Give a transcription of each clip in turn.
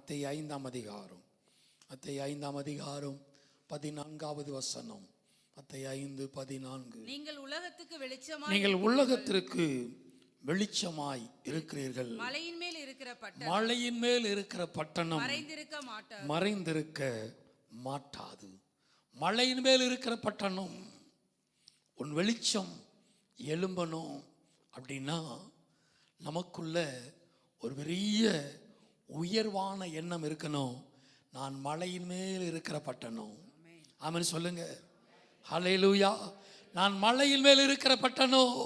மத்தேயு 5ஆம் அதிகாரம், மத்தேயு 5ஆம் அதிகாரம் 14வது வசனம். மத்தேயு 5:14. நீங்கள் உலகத்திற்கு வெளிச்சமாய் இருக்கிறீர்கள். மலையின் மேல் இருக்கிற பட்டணம் மறைந்திருக்க மாட்டாது. மலையின் மேல் இருக்கிற பட்டணம், உன் வெளிச்சம் எழும்பணும் அப்படின்னா நமக்குள்ள ஒரு பெரிய உயர்வான எண்ணம் இருக்கணும். நான் மலையின் மேல் இருக்கிற பட்டணம். ஆமென் சொல்லுங்க. ஹல்லேலூயா. நான் மலையின் மேல் இருக்கிற பட்டணம்.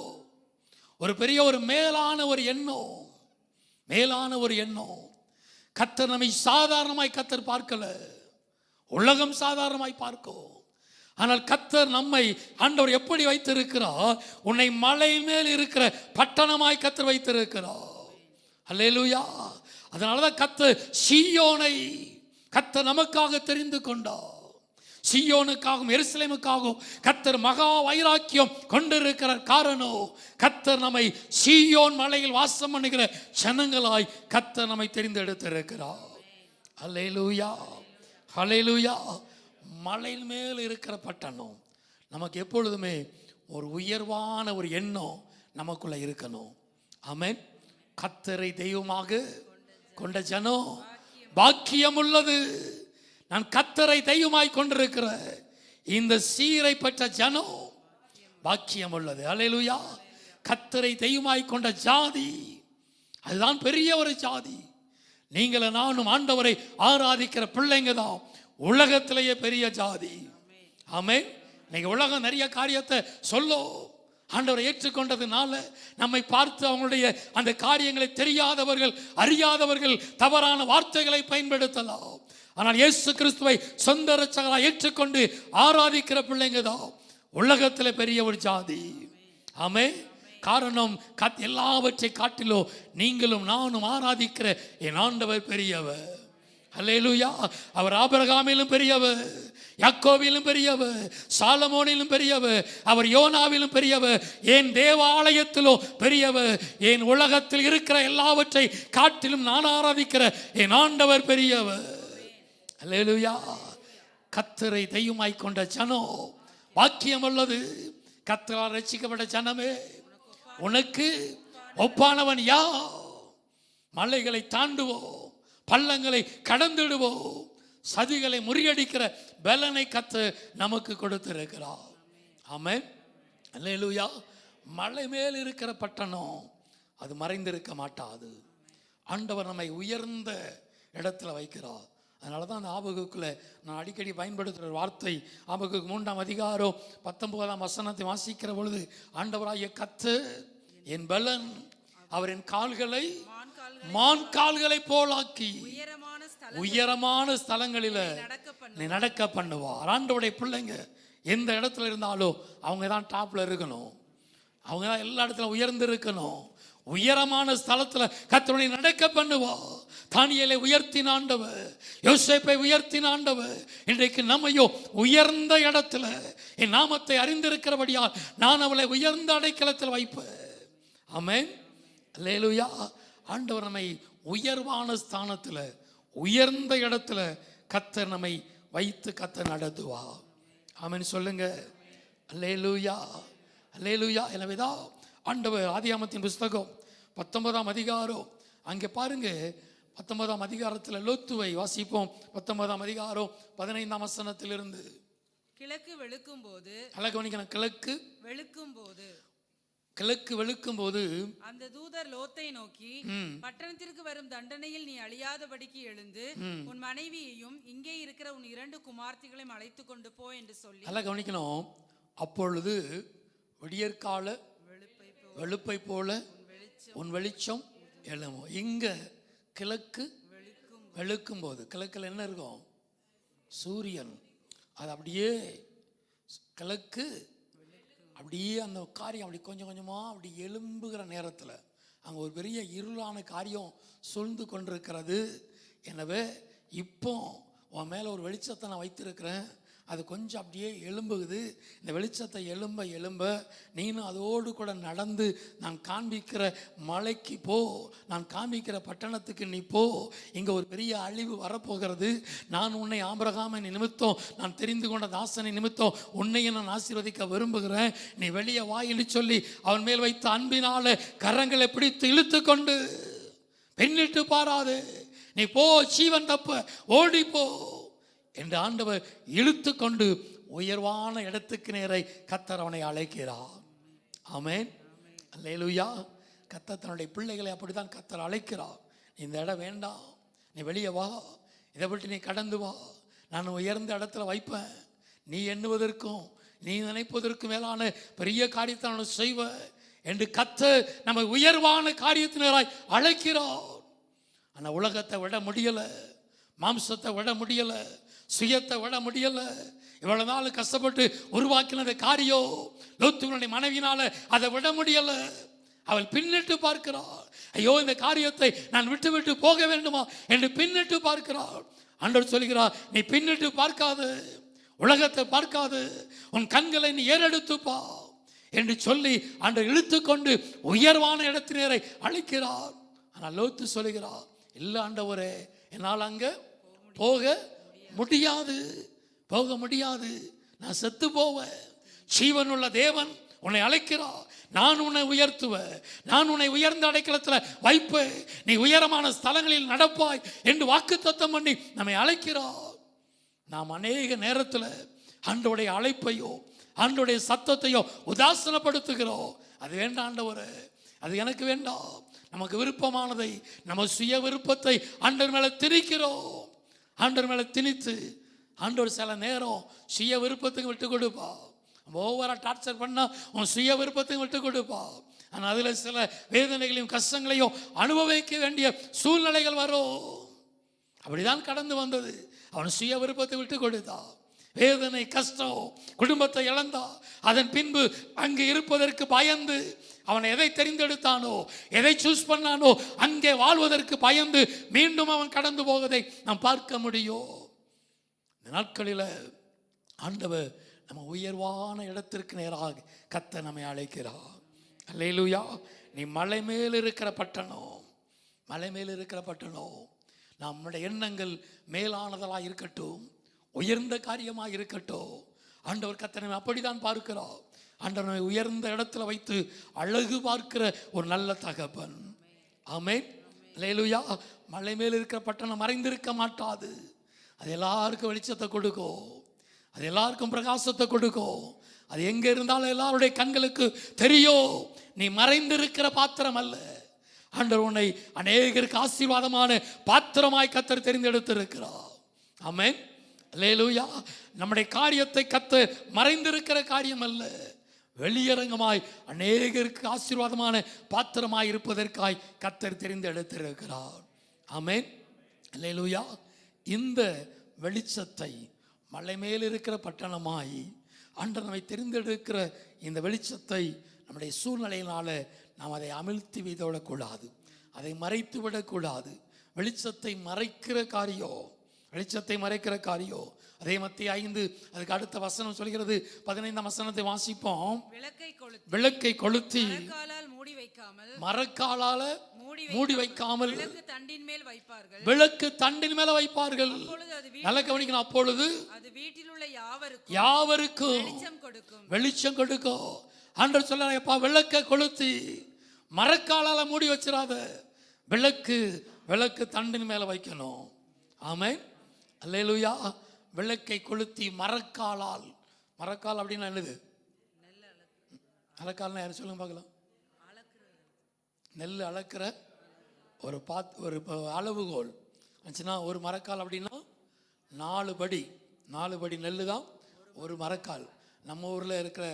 ஒரு பெரிய ஒரு மேலான ஒரு எண்ணம். கர்த்தர் நம்மை சாதாரணமாய் கர்த்தர் பார்க்கல. உலகம் சாதாரணமாய் பார்க்கும். ஆனால் கர்த்தர் நம்மை ஆண்டவர் எப்படி வைத்திருக்கிறார்? உன்னை மலையின் மேல் இருக்கிற பட்டணமாய் கர்த்தர் வைத்திருக்கிறார். அல்லேலூயா. அதனாலதான் கர்த்தர் சீயோனை கர்த்தர் நமக்காக தெரிந்து கொண்டார். சீயோனுக்காகவும் எருசலேமுக்காகவும் கர்த்தர் மகா வைராக்கியம் கொண்டிருக்கிற காரணம், கர்த்தர் நம்மை சீயோன் மலையில் வாசம் பண்ணுகிற ஜனங்களாய் கர்த்தர் நம்மை தெரிந்தெடுத்திருக்கிறார். அல்லேலூயா, அல்லேலூயா. மலையின் மேல் இருக்கிற பட்டணம் நமக்கு எப்பொழுதுமே ஒரு உயர்வான ஒரு எண்ணம் நமக்குள்ள இருக்கணும். ஆமென். கர்த்தரை தெய்வமாக கொண்ட ஜனம் பாக்கியம் உள்ளது. நான் கர்த்தரை தெய்வமாய் கொண்டிருக்கிற இந்த சீரை பெற்ற ஜனம் பாக்கியம் உள்ளது. அல்லேலூயா. கர்த்தரை தெய்வமாய் கொண்ட ஜாதி, அதுதான் பெரிய ஒரு ஜாதி. நீங்களும் நானும் ஆண்டவரை ஆராதிக்கிற பிள்ளைங்க தான் உலகத்திலேயே பெரிய ஜாதி. ஆமென். இன்னைக்கு உலகம் நிறைய காரியத்தை சொல்லும். ஆண்டவரை ஏற்றுக்கொண்டதுனால நம்மை பார்த்து அவங்களுடைய அந்த காரியங்களை தெரியாதவர்கள், அறியாதவர்கள் தவறான வார்த்தைகளை பயன்படுத்தலாம். ஆனால் இயேசு கிறிஸ்துவை சொந்த இரட்சகராய் ஏற்றுக்கொண்டு ஆராதிக்கிற பிள்ளைங்க தான் உலகத்தில் பெரிய ஒரு ஜாதி. ஆமென். காரணம், எல்லாவற்றை காட்டிலோ நீங்களும் நானும் ஆராதிக்கிற என் ஆண்டவர் பெரியவர். அல்லேலூயா. அவர் ஆபிரகாமிலும் பெரியவர், யாக்கோபிலும் பெரியவர், சாலமோனிலும் பெரியவர், அவர் யோனாவிலும் பெரியவர், என் தேவாலயத்திலும் பெரியவர். என் உலகத்தில் இருக்கிற எல்லாவற்றை காட்டிலும் நான் ஆராதிக்கிற என் ஆண்டவர் பெரியவர். அல்லேலூயா. கர்த்தரை தெய்வமாய் கொண்ட ஜனம் பாக்கியம் உள்ளது. கர்த்தரால் ரட்சிக்கப்பட்ட ஜனமே, உனக்கு ஒப்பானவன் யார்? மலைகளை தாண்டுவோம், பள்ளங்களை கடந்துடுவோம், சதிகளை முறியடிக்கிற பலனை கர்த்தர் நமக்கு கொடுத்திருக்கிறார். ஆமென். அல்லேலூயா. மலை மேல் இருக்கிற பட்டணம் அது மறைந்திருக்க மாட்டாது. ஆண்டவர் நம்மை உயர்ந்த இடத்துல வைக்கிறார். அதனால தான் அந்த ஆபகுக்குள்ள நான் அடிக்கடி பயன்படுத்துகிற வார்த்தை, ஆபகுக்கு 3ஆம் அதிகாரம் 19ஆம் வசனத்தை வாசிக்கிற பொழுது, ஆண்டவராகிய கர்த்தர் என் பலன், அவர் என் கால்களை மான் கால்களை போலாக்கி உயரமான ஸ்தலங்களில நீ நடக்க பண்ணுவார். ஆண்டவருடைய பிள்ளைங்க எந்த இடத்துல இருந்தாலும் அவங்க தான் டாப்ல இருக்கணும். அவங்க தான் எல்லா இடத்துல உயர்ந்து இருக்கணும். உயரமான ஸ்தலத்துல கர்த்தரை நடக்க பண்ணுவார். தானியேலை உயர்த்தின ஆண்டவர், யோசேப்பை உயர்த்தின ஆண்டவர், இன்றைக்கு நம்மையோ உயர்ந்த இடத்துல என் நாமத்தை அறிந்திருக்கிறபடியால் நான் அவளை உயர்ந்த அடைக்கலத்தில் வைப்பேன். ஆமென். அல்லேலூயா. ஆண்டவர் நம்மை உயர்வான ஸ்தானத்துல உயர்ந்த இடத்துல கர்த்தர் நம்மை வைத்து கர்த்தர் நடத்துவார். ஆமென் சொல்லுங்க. அல்லேலூயா, அல்லேலூயா. எனவேதான் ஆண்டவர் ஆதியாகமத்தின் புஸ்தகம் 19ஆம் அதிகாரம், அங்கே பாருங்க, 19ஆம் அதிகாரத்தில் லோத்துவை வாசிப்போம். 19ஆம் அதிகாரம் 15ஆம் வசனத்திலிருந்து. கிழக்கு வெளுக்கும் போது, கிழக்கு வெளுக்கும் போது அந்த தூதர் லோத்தை நோக்கி, பட்டணத்திற்கு வரும் தண்டனையில் நீ அழியாதபடிக்கு எழுந்து உன் மனைவியையும் இங்கே இருக்கிற உன் 2 குமார்த்திகளையும் அழைத்து கொண்டு போ என்று சொல்லி. நல்லா கவனிக்கணும். அப்பொழுது விடியற்கால வெளுப்பை போல உன் வெளிச்சம் எழும்பும். இங்க கிழக்கு வெளுக்கும் போது, கிழக்குல என்ன இருக்கும்? சூரியன். அது அப்படியே கிழக்கு அப்படியே அந்த காரியம் அப்படி கொஞ்சம் கொஞ்சமா அப்படி எழும்புகிற நேரத்தில் அங்கே ஒரு பெரிய இருளான காரியம் சூழ்ந்து கொண்டிருக்கிறது. எனவே இப்போ உன் மேலே ஒரு வெளிச்சத்தை நான் வைத்திருக்கிறேன். அது கொஞ்சம் அப்படியே எழும்புகுது. இந்த வெளிச்சத்தை எழும்ப எழும்ப நீனும் அதோடு கூட நடந்து நான் காண்பிக்கிற மலைக்கு போ, நான் காண்பிக்கிற பட்டணத்துக்கு நீ போ. இங்கே ஒரு பெரிய அழிவு வரப்போகிறது. நான் உன்னை ஆபிரகாமின் நிமித்தம், நான் தெரிந்து கொண்ட தாசனை நிமித்தம் உன்னையும் நான் ஆசீர்வதிக்க விரும்புகிறேன். நீ வெளியே வா என்று சொல்லி அவன் மேல் வைத்த அன்பினால கரங்களை பிடித்து இழுத்து கொண்டு, பெண்ணிட்டு பாராது, நீ போ, ஜீவன் தப்ப ஓடி போ என்று ஆண்டவர் இழுத்து கொண்டு உயர்வான இடத்துக்கு நேரை கர்த்தர் அவனை அழைக்கிறார். ஆமென், அல்லேலூயா. கர்த்தர் தன்னுடைய பிள்ளைகளை அப்படிதான் கர்த்தர் அழைக்கிறார். இந்த இடம் வேண்டாம், நீ வெளியே வா, இதை விட்டு நீ கடந்து வா, நான் உயர்ந்த இடத்துல வைப்பேன். நீ எண்ணுவதற்கும் நீ நினைப்பதற்கும் மேலான பெரிய காரியத்தை நான் செய்வேன் என்று கர்த்தர் நம்ம உயர்வான காரியத்தினராய் அழைக்கிறார். ஆனால் உலகத்தை விட முடியலை, மாம்சத்தை விட முடியலை, சுயத்தை விட முடியலை. இவ்வளவு நாள் கஷ்டப்பட்டு உருவாக்கினது காரியம் லோத்துவினுடைய மனைவினால அதை விட முடியலை. அவள் பின்னிட்டு பார்க்கிறாள். ஐயோ, இந்த காரியத்தை நான் விட்டு விட்டு போக வேண்டுமா என்று பின்னிட்டு பார்க்கிறாள். ஆண்டவர் சொல்கிறார், நீ பின்னிட்டு பார்க்காது, உலகத்தை பார்க்காது, உன் கண்களை நீ ஏறெடுத்துப்பா என்று சொல்லி ஆண்டவர் இழுத்து கொண்டு உயர்வான இடத்தினரை அழைக்கிறார். ஆனால் லோத்து சொல்கிறார், இல்லை ஆண்டவரே, என்னால் அங்கே போக முடியாது, போக முடியாது, நான் செத்து போவேன். ஜீவனுள்ள தேவன் உன்னை அழைக்கிறார். நான் உன்னை உயர்த்துவேன், நான் உன்னை உயர்ந்த அடைக்கலத்தில் வைப்பேன், நீ உயரமான ஸ்தலங்களில் நடப்பாய் என்று வாக்குத்தத்தம் பண்ணி நம்மை அழைக்கிறார். நாம் அநேக நேரத்தில் ஆண்டவருடைய அழைப்பையோ ஆண்டவருடைய சத்தத்தையோ உதாசனப்படுத்துகிறோம். அது வேண்டாம் ஆண்டவரே, அது எனக்கு வேண்டாம். நமக்கு விருப்பமானதை, நம்ம சுய விருப்பத்தை ஆண்டவர் மேலே திணிக்கிறோம். ஆண்டவர் மேலே திணித்து ஆண்டவர் சில நேரம் சுய விருப்பத்துக்கு விட்டு கொடுப்பா. ஓவராக டார்ச்சர் பண்ணால் உன் சுய விருப்பத்துக்கு விட்டு கொடுப்பா. ஆனால் அதில் சில வேதனைகளையும் கஷ்டங்களையும் அனுபவிக்க வேண்டிய சூழ்நிலைகள் வரும். அப்படிதான் கடந்து வந்தது. அவன் சுய விருப்பத்தை விட்டு கொடுத்தா, வேதனை, கஷ்டம், குடும்பத்தை இழந்தா. அதன் பின்பு அங்கே இருப்பதற்கு பயந்து அவன் எதை தெரிந்தெடுத்தானோ, எதை சூஸ் பண்ணானோ, அங்கே வாழ்வதற்கு பயந்து மீண்டும் அவன் கடந்து போவதை நாம் பார்க்க முடியும். இந்த நாட்களில் ஆண்டவர் நம்ம உயர்வான இடத்திற்கு நேராக கர்த்தர் நம்மை அழைக்கிறார். அல்லேலூயா. நீ மலை மேல் இருக்கிற பட்டணம், மலை மேல் இருக்கிற பட்டணம், நம்முடைய எண்ணங்கள் மேலானதெல்லாம் இருக்கட்டும், உயர்ந்த காரியமாக இருக்கட்டும். ஆண்டவர் கர்த்தர் அப்படிதான் பார்க்கிறார். ஆண்டவர் உயர்ந்த இடத்துல வைத்து அழகு பார்க்கிற ஒரு நல்ல தகப்பன். ஆமென், அல்லேலூயா. மலை மேல் இருக்கிற பட்டணம் மறைந்திருக்க மாட்டாது. அது எல்லாருக்கும் வெளிச்சத்தை கொடுக்கும், அது எல்லாருக்கும் பிரகாசத்தை கொடுக்கும். அது எங்கே இருந்தாலும் எல்லாருடைய கண்களுக்கு தெரியும். நீ மறைந்திருக்கிற பாத்திரம் அல்ல. ஆண்டவர் உன்னை அநேகருக்கு ஆசீர்வாதமான பாத்திரமாய் கர்த்தர் தெரிந்தெடுத்திருக்கிறார். ஆமென், அல்லேலூயா. நம்முடைய காரியத்தை கர்த்தர் மறைந்திருக்கிற காரியம் அல்ல, வெளியரங்கமாய் அநேகருக்கு ஆசீர்வாதமான பாத்திரமாய் இருப்பதற்காய் கர்த்தர் தெரிந்தெடுத்திருக்கிறார். ஆமென், அல்லேலூயா. இந்த வெளிச்சத்தை மலை மேல் இருக்கிற பட்டணமாய் ஆண்டவர் நம்மை தெரிந்தெடுக்கிற இந்த வெளிச்சத்தை நம்முடைய சூழ்நிலையினால நாம் அதை அமிழ்த்தி விடக்கூடாது, அதை மறைத்து விடக்கூடாது. வெளிச்சத்தை மறைக்கிற காரியம், வெளிச்சத்தை மறைக்கிற காரியம். அதே மத்திய 5 அதுக்கு அடுத்த வசனம் சொல்கிறது. 15ஆம் வசனத்தை வாசிப்போம். விளக்கை கொளுத்தி மரக்காலால மூடி வைக்காமல் விளக்கு தண்டின் மேல வைப்பார்கள். நல்ல கவனிக்கணும். அப்பொழுது அது வீட்டில் உள்ள யாவருக்கும் வெளிச்சம் கொடுக்கும். ஆண்டவர் சொல்றாருப்பா, விளக்கை கொளுத்தி மரக்காலால மூடி வச்சிராத, விளக்கு தண்டின் மேல வைக்கணும். ஆமென், அல்லேலூயா. விளக்கை கொளுத்தி மரக்காலால், மரக்கால் அப்படின்னா என்னது? மரக்கால்னா யாரும் சொல்லுங்க பார்க்கலாம். நெல் அளக்கிற ஒரு ஒரு அளவுகோல் ஆச்சுன்னா, ஒரு மரக்கால் அப்படின்னா 4 படி நெல் தான் ஒரு மரக்கால். நம்ம ஊரில் இருக்கிற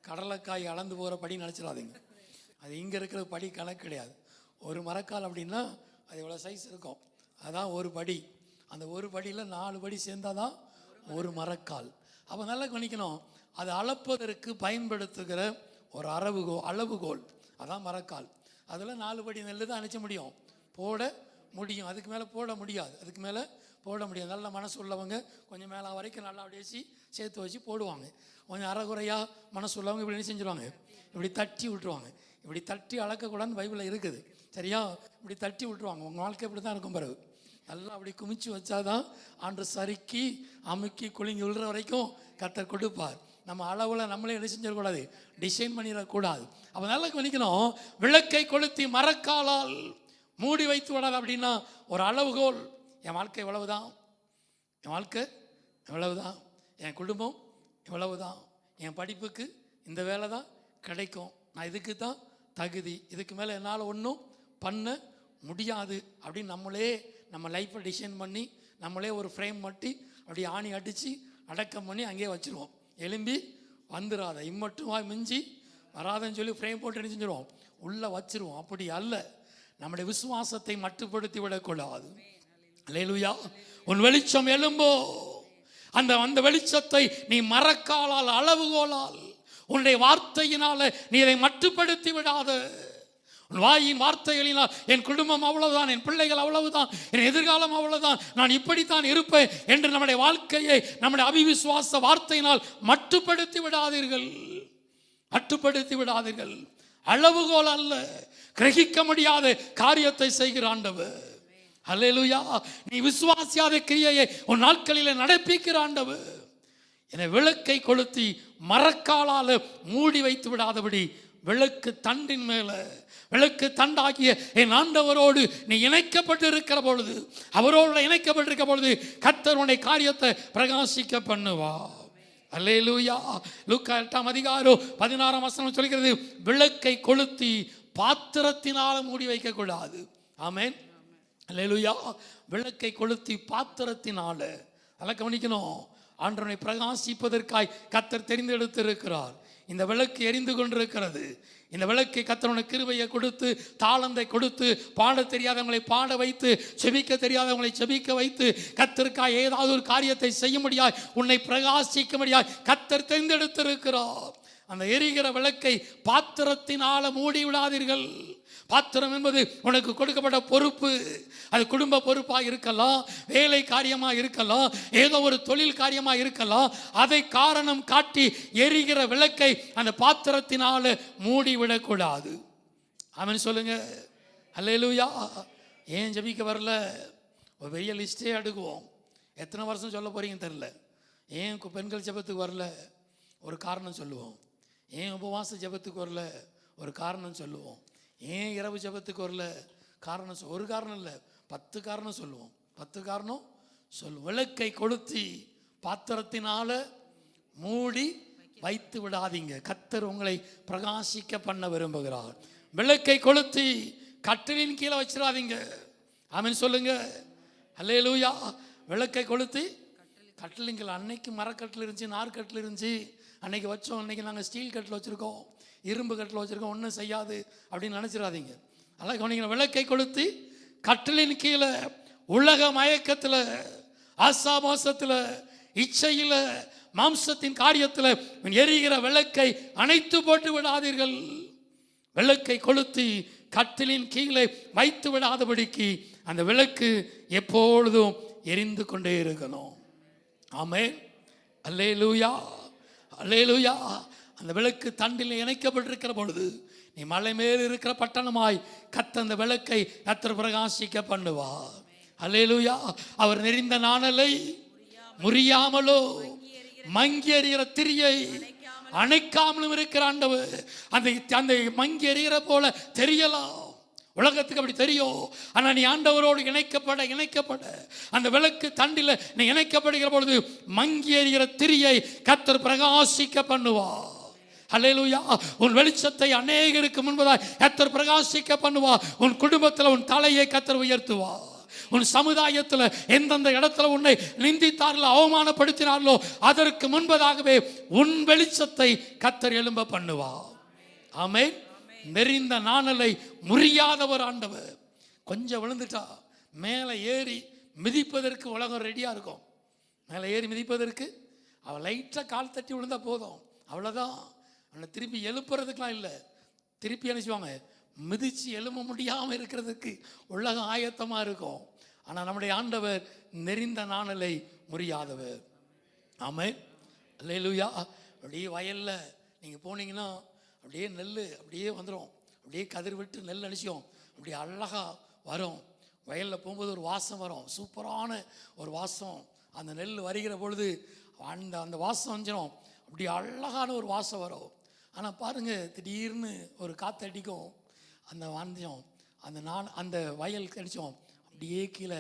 கடலைக்காய் அளந்து போகிற படி நினச்சிடாதீங்க. அது இங்கே இருக்கிற படி கணக்கு கிடையாது. ஒரு மரக்கால் அப்படின்னா அது எவ்வளோ சைஸ் இருக்கும், அதான் ஒரு படி. அந்த ஒரு படியில் 4 படி சேர்ந்தால் தான் ஒரு மரக்கால். அப்போ நல்லா கவனிக்கணும். அது அளப்பதற்கு பயன்படுத்துகிற ஒரு அளவுகோல் அதான் மரக்கால். அதில் 4 படி நெல் தான் அணைச்ச முடியும், போட முடியும். அதுக்கு மேலே போட முடியாது, அதுக்கு மேலே போட முடியாது. நல்ல மனசு உள்ளவங்க கொஞ்சம் மேலே வரைக்கும் நல்லா அப்படியே சேர்த்து வச்சு போடுவாங்க. கொஞ்சம் அறகுறையாக மனசு உள்ளவங்க இப்படி என்ன செஞ்சுருவாங்க, இப்படி தட்டி விட்டுருவாங்க. இப்படி தட்டி அளக்கக்கூடாதுன்னு பைபிளில் இருக்குது, சரியா? இப்படி தட்டி விட்டுருவாங்க. உங்கள் வாழ்க்கை இப்படி தான் இருக்கும். பிறகு நல்லா அப்படி குமிச்சு வச்சாதான் ஆண்டு சறுக்கி அமுக்கி குலுங்கி விழுற வரைக்கும் கர்த்தர் கொடுப்பார். நம்ம அளவில் நம்மளே என்ன செஞ்சிடக்கூடாது, டிசைன் பண்ணிடக்கூடாது. அப்போ நல்லா கவனிக்கணும். விளக்கை கொளுத்தி மரக்காலால் மூடி வைத்து விடாது அப்படின்னா ஒரு அளவுகோல். என் வாழ்க்கை இவ்வளவுதான், என் வாழ்க்கை இவ்வளவுதான், என் குடும்பம் இவ்வளவுதான், என் படிப்புக்கு இந்த வேலை தான் கிடைக்கும், நான் இதுக்கு தான் தகுதி, இதுக்கு மேலே என்னால் ஒன்றும் பண்ண முடியாது அப்படின்னு நம்மளே நம்ம லைஃப்பை டிசைன் பண்ணி நம்மளே ஒரு ஃப்ரேம் மட்டி அப்படி ஆணி அடித்து அடக்கம் பண்ணி அங்கேயே வச்சுருவோம். எலும்பி வந்துடாத, இம்மட்டும் மிஞ்சி வராதன்னு சொல்லி ஃப்ரேம் போட்டு என்ன செஞ்சிருவோம், உள்ளே வச்சிருவோம். அப்படி அல்ல, நம்முடைய விசுவாசத்தை மட்டுப்படுத்தி விடக்கூடாது. அல்லேலூயா. உன் வெளிச்சம் எழும்போ, அந்த வெளிச்சத்தை நீ மரக்காலால் அளவுகோலால் உன்னுடைய வார்த்தையினால நீ இதை மட்டுப்படுத்தி விடாத. உன் வாயின் வார்த்தைகளினால் என் குடும்பம் அவ்வளவுதான், என் பிள்ளைகள் அவ்வளவுதான், என் எதிர்காலம் அவ்வளவுதான், நான் இப்படித்தான் இருப்பேன் என்று நம்முடைய வாழ்க்கையை நம்முடைய அவிவிசுவாச வார்த்தையினால் மட்டுப்படுத்தி விடாதீர்கள், மட்டுப்படுத்தி விடாதீர்கள். அளவுகோல் அல்ல, கிரகிக்க முடியாத காரியத்தை செய்கிற ஆண்டவர். அல்லேலூயா. நீ விசுவாசியாத கிரியையை உன் நாட்களிலே நடப்பிக்கிற ஆண்டவர். என விளக்கை கொளுத்தி மரக்காலால மூடி வைத்து விடாதபடி விளக்கு தண்டின் மேல, விளக்கு தண்டாகிய என் ஆண்டவரோடு நீ இணைக்கப்பட்டு இருக்கிற பொழுது, அவரோடு இணைக்கப்பட்டிருக்க பொழுது கர்த்தர் உன்னுடைய காரியத்தை பிரகாசிக்க பண்ணுவா. அல்லேலூயா. லூக்கா 8ஆம் அதிகாரம் 16ஆம் வசனம் சொல்கிறது, விளக்கை கொளுத்தி பாத்திரத்தினால மூடி வைக்க கூடாது. ஆமென். அல்லேலூயா. விளக்கை கொளுத்தி பாத்திரத்தினால, அதெல்லாம் கவனிக்கணும். ஆண்டவனை பிரகாசிப்பதற்காய் கர்த்தர் தெரிந்தெடுத்திருக்கிறார். இந்த விளக்கு எரிந்து கொண்டிருக்கிறது. இந்த விளக்கை கர்த்தருடைய கிருபையை கொடுத்து, தாளந்தை கொடுத்து, பாட தெரியாதவங்களை பாட வைத்து, செபிக்க தெரியாதவங்களை செபிக்க வைத்து, கர்த்தருக்காய் ஏதாவது ஒரு காரியத்தை செய்ய முடியாது, உன்னை பிரகாசிக்க முடியாது கர்த்தர் தெரிந்தெடுத்திருக்கிறார். அந்த எரிகிற விளக்கை பாத்திரத்தினால மூடி விடாதீர்கள். பாத்திரம் என்பது உனக்கு கொடுக்கப்பட்ட பொறுப்பு. அது குடும்ப பொறுப்பாக இருக்கலாம், வேலை காரியமாக இருக்கலாம், ஏதோ ஒரு தொழில் காரியமாக இருக்கலாம். அதை காரணம் காட்டி எரிகிற விளக்கை அந்த பாத்திரத்தினால மூடிவிடக்கூடாது. ஆமென் சொல்லுங்க. அல்லேலூயா. ஏன் ஜெபிக்க வரல, ஒரு பெரிய லிஸ்டே அடுக்குவோம். எத்தனை வருஷம் சொல்ல போறீங்கன்னு தெரியல. ஏன் பெண்கள் ஜெபத்துக்கு வரல, ஒரு காரணம் சொல்லுவோம். ஏன் உபவாச ஜெபத்துக்கு வரல, ஒரு காரணம் சொல்லுவோம். ஏன் இரவு ஜெபத்துக்கு வரல, காரணம் ஒரு காரணம் இல்லை, 10 காரணம் சொல்லுவோம். 10 காரணம் சொல்லுவோம். விளக்கை கொளுத்தி பாத்திரத்தினால மூடி வைத்து விடாதீங்க. கர்த்தர் உங்களை பிரகாசிக்க பண்ண விரும்புகிறார். விளக்கை கொளுத்தி கட்டிலின் கீழே வச்சிடாதீங்க. ஆமென் சொல்லுங்க. அல்லேலூயா. விளக்கை கொளுத்தி கட்டிலின் கீழே, அன்னைக்கு மரக்கட்டில் இருந்துச்சு, நார்கட்டில் இருந்துச்சு, அன்னைக்கு வச்சோம், அன்னைக்கு நாங்கள் ஸ்டீல் கட்டில் வச்சுருக்கோம், இரும்பு கட்டில் வச்சுருக்கோம், ஒன்றும் செய்யாது அப்படின்னு நினச்சிடாதீங்க. அதெல்லாம் கவனிக்கணும். விளக்கை கொளுத்தி கட்டிலின் கீழே உலக மயக்கத்தில், ஆசாபாசத்தில், இச்சையில், மாம்சத்தின் காரியத்தில் எரிகிற விளக்கை அணைத்து போட்டு விடாதீர்கள். விளக்கை கொளுத்தி கட்டிலின் கீழே வைத்து விடாதபடிக்கு அந்த விளக்கு எப்பொழுதும் எரிந்து கொண்டே இருக்கணும். ஆமென். அல்லேலூயா. அல்லேலூயா. அந்த விளக்கு தண்டில் இணைக்கப்பட்டிருக்கிற பொழுது நீ மலை மேல் இருக்கிற பட்டணமாய் கர்த்தர் அந்த விளக்கை கர்த்தர் பிரகாசிக்க பண்ணுவார். அல்லேலூயா. அவர் நெறிந்த நாணலை முறியாமலோ மங்கி எறிகிற திரியை அணைக்காமலும் இருக்கிற ஆண்டவர். அந்த மங்கி எறிகிற போல தெரியலாம், உலகத்துக்கு அப்படி தெரியும். ஆனால் நீ ஆண்டவரோடு இணைக்கப்பட அந்த விளக்கு தண்டில் நீ இணைக்கப்படுகிற பொழுது மங்கி எறிகிற திரியை கர்த்தர் பிரகாசிக்க பண்ணுவார். அல்லேலூயா. உன் வெளிச்சத்தை அநேகருக்கு முன்பதாய் கர்த்தர் பிரகாசிக்க பண்ணுவார். உன் குடும்பத்தில் உன் தலையை கர்த்தர் உயர்த்துவார். உன் சமுதாயத்தில் எந்தெந்த இடத்துல உன்னை நிந்தித்தார்களோ, அவமானப்படுத்தினார்களோ, அதற்கு முன்பதாகவே உன் வெளிச்சத்தை கர்த்தர் எழும்ப பண்ணுவார். ஆமென். நெறிந்த நாணலை முறியாதவர் ஆண்டவர். கொஞ்சம் விழுந்துட்டா மேலே ஏறி மிதிப்பதற்கு உலகம் ரெடியாக இருக்கும். மேலே ஏறி மிதிப்பதற்கு அவள் லைட்டாக கால் தட்டி விழுந்தா போதும், அவ்வளோதான். அவனை திருப்பி எழுப்புறதுக்கெலாம் இல்லை, திருப்பி நினைச்சுவாங்க மிதித்து எழும்ப முடியாமல் இருக்கிறதுக்கு உலகம் ஆயத்தமாக இருக்கும். ஆனால் நம்முடைய ஆண்டவர் நெறிந்த நாணலை முறியாதவர். ஆமென், அல்லேலூயா. அப்படியே வயலில் நீங்கள் போனீங்கன்னா அப்படியே நெல் அப்படியே வந்துடும், அப்படியே கதிர் விட்டு நெல் அடிச்சோம் அப்படியே அழகாக வரும். வயலில் போகும்போது ஒரு வாசம் வரும், சூப்பரான ஒரு வாசம். அந்த நெல் வருகிற பொழுது அந்த வாசம் வந்துடும், அப்படி அழகான ஒரு வாசம் வரும். ஆனால் பாருங்கள், திடீர்னு ஒரு காற்றடிக்கும், அந்த வாந்தியம் அந்த வயல் கடிச்சோம் அப்படியே கீழே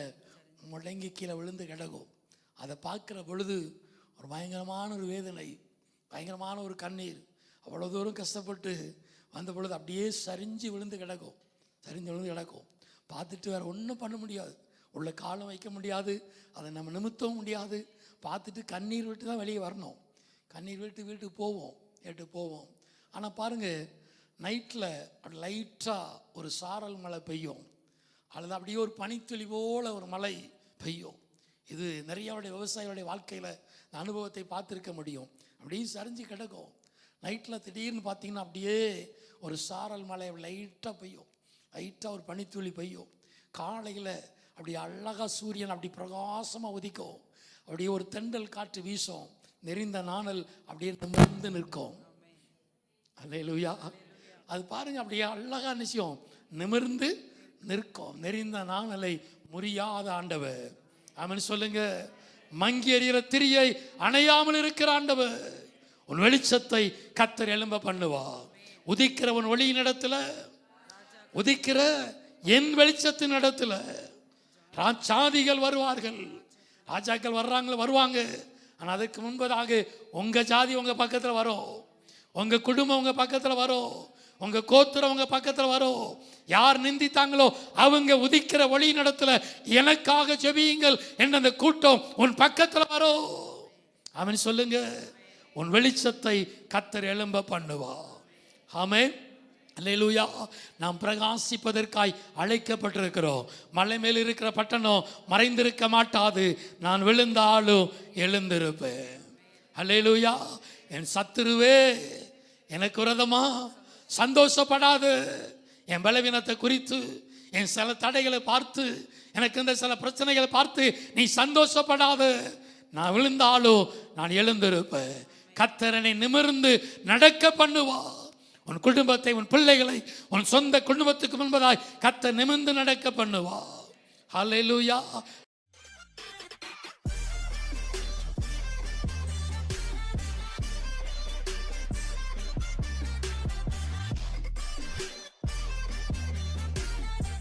முடங்கி கீழே விழுந்து கிடக்கும். அதை பார்க்குற பொழுது ஒரு பயங்கரமான ஒரு வேதனை, பயங்கரமான ஒரு கண்ணீர். அவ்வளோ தூரம் கஷ்டப்பட்டு வந்த பொழுது அப்படியே சரிஞ்சு விழுந்து கிடக்கும். பார்த்துட்டு வேறு ஒன்றும் பண்ண முடியாது, உள்ள காலம் வைக்க முடியாது, அதை நம்ம நிமித்தவும் முடியாது. பார்த்துட்டு கண்ணீர் விட்டு தான் வெளியே வரணும். கண்ணீர் விட்டு வீட்டுக்கு போவோம். ஆனால் பாருங்கள், நைட்டில் அப்படி லைட்டாக ஒரு சாரல் மழை பெய்யும், அல்லது அப்படியே ஒரு பனித்துளி போல் ஒரு மழை பெய்யும். இது நிறையாவுடைய விவசாயிகளுடைய வாழ்க்கையில் இந்த அனுபவத்தை பார்த்துருக்க முடியும். அப்படியே சரிஞ்சு கிடக்கும். நைட்டில் திடீர்னு பார்த்தீங்கன்னா அப்படியே ஒரு சாரல் மழை லைட்டாக பெய்யும், லைட்டாக ஒரு பனித்துளி பெய்யும். காலையில் அப்படி அழகாக சூரியன் அப்படி பிரகாசமாக உதிக்கும், அப்படியே ஒரு தென்றல் காற்று வீசும், நெறிந்த நாணல் அப்படியே நிமிர்ந்து நிற்கும். அல்லேலூயா. அது பாருங்க, அப்படியே அழகா நிச்சயம் நிமிர்ந்து நிற்கும். நெறிந்த நாணலை முறியாத ஆண்டவர். ஆமென் சொல்லுங்க. மங்கி எறிகிற திரியை அணையாமல் இருக்கிற ஆண்டவர். உன் வெளிச்சத்தை கர்த்தர் எழும்ப பண்ணுவா. உதிக்கிற உன் ஒளியின் இடத்துல, உதிக்கிற என் வெளிச்சத்தின் இடத்துல ராஜாதிகள் வருவார்கள். ராஜாக்கள் வருவாங்க. ஆனால் அதுக்கு முன்பதாக உங்க ஜாதி உங்க பக்கத்தில் வரும், உங்க குடும்பம் உங்க பக்கத்தில் வரும், உங்க கோத்திரம் உங்க பக்கத்தில் வரும். யார் நிந்தித்தாங்களோ அவங்க உதிக்கிற ஒளி நடத்துல எனக்காக ஜெபியுங்கள் என்ற அந்த கூட்டம் உன் பக்கத்தில் வரும். ஆமென் சொல்லுங்க. உன் வெளிச்சத்தை கர்த்தர் எழும்ப பண்ணுவா. ஆமென், அல்லேலூயா. நாம் பிரகாசிப்பதற்காய் அழைக்கப்பட்டிருக்கிறோம். மலை மேல் இருக்கிற பட்டணம் மறைந்திருக்க மாட்டாது, நான் விழுந்தாலும் எழுந்திருப்பேன். அல்லேலூயா. என் சத்துருவே எனக்கு விரோதமா சந்தோஷப்படாது. என் பலவீனத்தை குறித்து, என் சில தடைகளை பார்த்து, எனக்கு இந்த சில பிரச்சனைகளை பார்த்து நீ சந்தோஷப்படாது. நான் விழுந்தாலும் நான் எழுந்திருப்பேன். கர்த்தரனை நிமிர்ந்து நடக்க பண்ணுவா. உன் குடும்பத்தை, உன் பிள்ளைகளை, உன் சொந்த குடும்பத்துக்கு முன்பதாய் கர்த்தர் நிமிர்ந்து நடக்க பண்ணுவா. ஹல்லேலூயா.